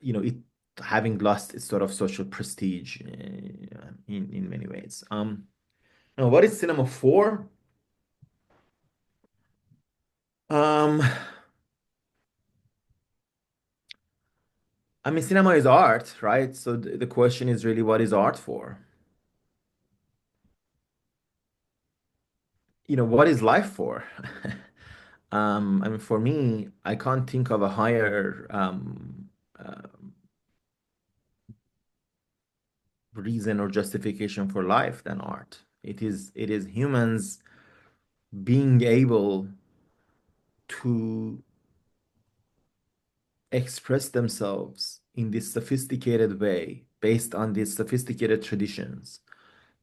it having lost its sort of social prestige in many ways. Now, what is cinema for? Um, I mean, cinema is art, right? So the question is really, what is art for? What is life for? I mean, for me, I can't think of a higher uh, reason or justification for life than art. It is humans being able to express themselves in this sophisticated way based on these sophisticated traditions.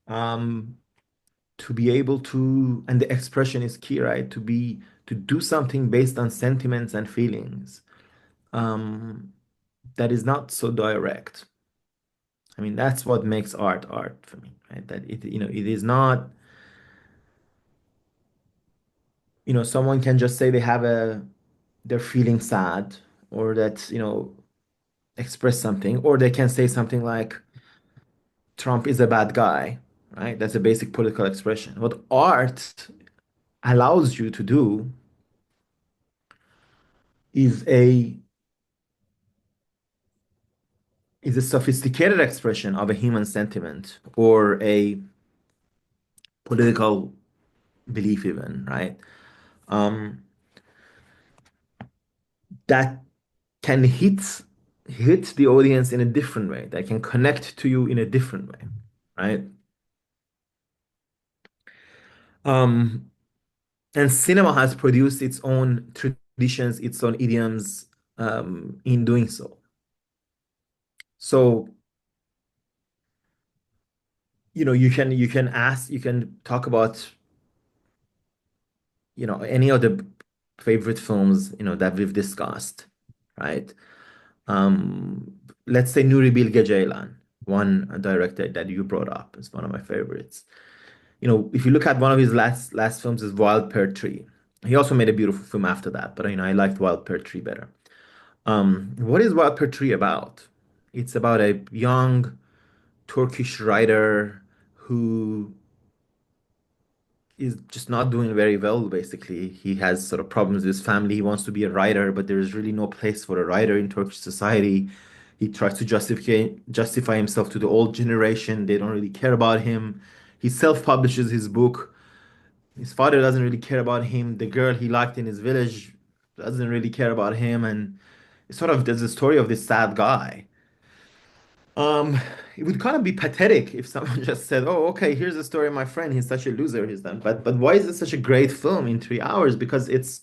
Um, to be able to, and the expression is key, right? To do something based on sentiments and feelings, um, that is not so direct. I mean, that's what makes art for me, right? That it is not, someone can just say they're feeling sad, or that, express something, or they can say something like Trump is a bad guy, right? That's a basic political expression. What art allows you to do is a sophisticated expression of a human sentiment or a political belief even, right? Um, that can hit the audience in a different way, that can connect to you in a different way, right? Um, and cinema has produced its own traditions, its own idioms, in doing so. So, you can talk about, any of the favorite films, that we've discussed, right? Um, let's say Nuri Bilge Ceylan, one director that you brought up, is one of my favorites. If you look at one of his last films is Wild Pear Tree. He also made a beautiful film after that, but I liked Wild Pear Tree better. What is Wild Pear Tree about? It's about a young Turkish writer who is just not doing very well, basically. He has sort of problems with his family. He wants to be a writer, but there is really no place for a writer in Turkish society. He tries to justify himself to the old generation. They don't really care about him. He self-publishes his book. His father doesn't really care about him. The girl he liked in his village doesn't really care about him. And it's sort of there's a story of this sad guy. Um, it would kind of be pathetic if someone just said, "Oh, okay, here's the story of my friend. He's such a loser. He's done." But why is it such a great film in 3 hours? Because it's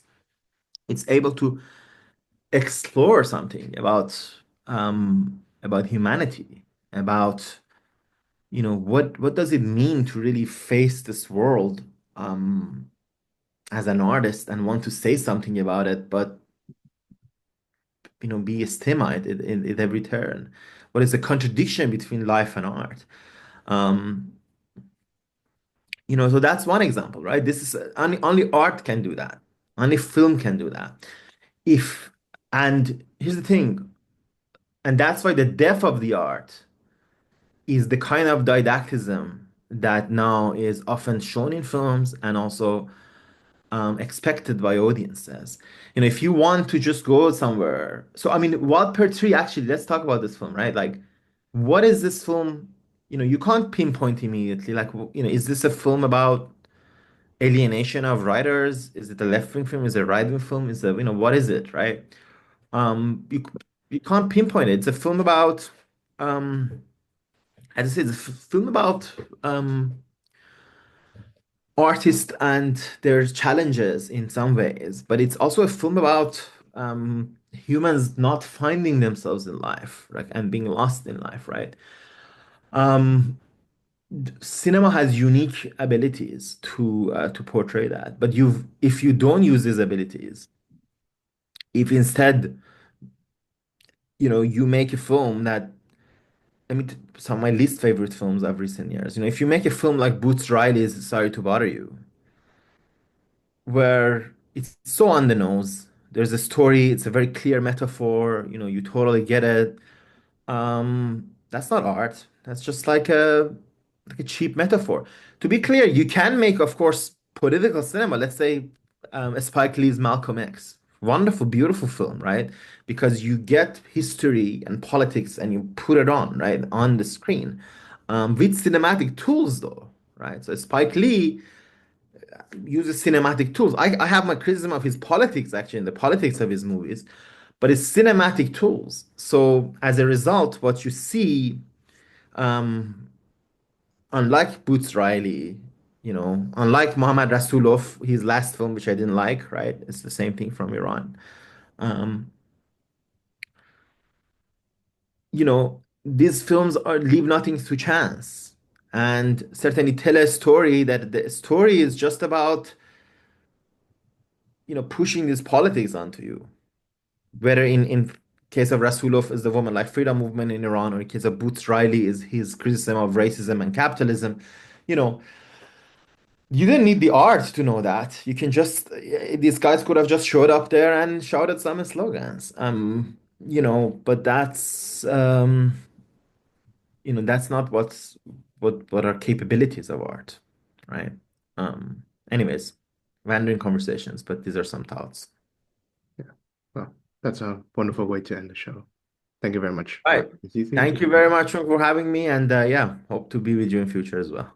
able to explore something about humanity, about what does it mean to really face this world as an artist and want to say something about it, but be stymied at every turn. What is the contradiction between life and art? Um, so that's one example, right? This is only art can do that. Only film can do that. If and here's the thing, and that's why the depth of the art is the kind of didactism that now is often shown in films and also expected by audiences. If you want to just go somewhere, so I mean, Wild Pear Tree, actually, let's talk about this film, right? Like, what is this film? You can't pinpoint immediately, like, is this a film about alienation of writers? Is it a left-wing film? Is it a right-wing film? Is it, what is it, right? You can't pinpoint it. It's a film about, um, as I said, it's a film about artists and their challenges in some ways, but it's also a film about humans not finding themselves in life, right, and being lost in life, right? Um, Cinema has unique abilities to portray that, but if you don't use these abilities, if instead, you make a film that, I mean, some of my least favorite films of recent years, if you make a film like Boots Riley's Sorry to Bother You, where it's so on the nose. There's a story, it's a very clear metaphor, you totally get it. That's not art. That's just like a cheap metaphor. To be clear, you can make, of course, political cinema. Let's say Spike Lee's Malcolm X. Wonderful, beautiful film, right? Because you get history and politics and you put it on, right, on the screen, with cinematic tools, though, right? So Spike Lee uses cinematic tools. I have my criticism of his politics, actually, in the politics of his movies, but it's cinematic tools. So as a result, what you see, um, unlike Boots Riley, unlike Mohammad Rasulov, his last film, which I didn't like, right? It's the same thing from Iran. Um, these films leave nothing to chance and certainly tell a story that the story is just about, pushing this politics onto you. Whether in case of Rasulov is the woman like freedom movement in Iran, or in case of Boots Riley is his criticism of racism and capitalism, you know, you didn't need the art to know that. You can just these guys could have just showed up there and shouted some slogans. But that's not what are capabilities of art, right? Anyways, wandering conversations, but these are some thoughts. Yeah. Well, that's a wonderful way to end the show. Thank you very much, All right. Azizi. Thank you very much for having me, and yeah, hope to be with you in future as well.